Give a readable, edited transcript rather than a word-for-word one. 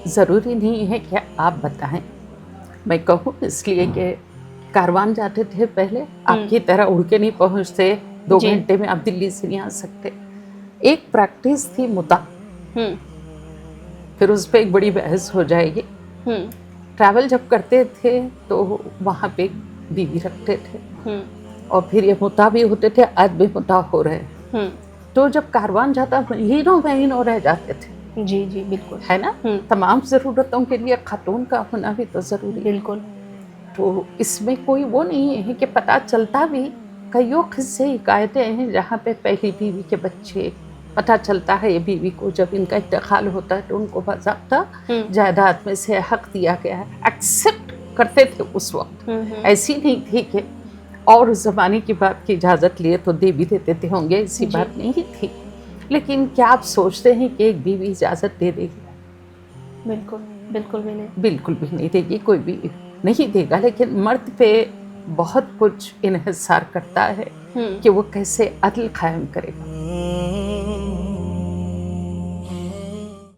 ज़रूरी नहीं है कि आप बताएं। मैं कहूँ इसलिए कि कारवान जाते थे पहले, आपकी तरह उड़ के नहीं पहुँचते, 2 जी। घंटे में आप दिल्ली से नहीं आ सकते। एक प्रैक्टिस थी मुता, फिर उस पर एक बड़ी बहस हो जाएगी। ट्रैवल जब करते थे तो वहाँ पे बीवी रखते थे और फिर ये मुता भी होते थे, आज भी मुता हो रहे। तो जब कारवान जाता महीनों महीनों रह जाते थे। जी जी बिल्कुल। है ना, तमाम ज़रूरतों के लिए खातून का होना भी तो ज़रूरी है। बिल्कुल। तो इसमें कोई वो नहीं है कि पता चलता भी, कईयों किस्से हिकायतें हैं जहाँ पे पहली बीवी के बच्चे पता चलता है, ये बीवी को जब इनका इंतकाल होता है तो उनको बाज़ाब्ता जायदाद में से हक दिया गया है। एक्सेप्ट करते थे उस वक्त, ऐसी नहीं थी कि और उस ज़माने की बात की इजाज़त लिए तो दे भी देते थे होंगे, ऐसी बात नहीं थी। लेकिन क्या आप सोचते हैं कि एक बीवी इजाज़त दे देगी? बिल्कुल बिल्कुल भी नहीं। बिल्कुल भी नहीं देगी, कोई भी नहीं देगा। लेकिन मर्द पे बहुत कुछ इन्हिसार करता है कि वो कैसे अदल कायम करेगा।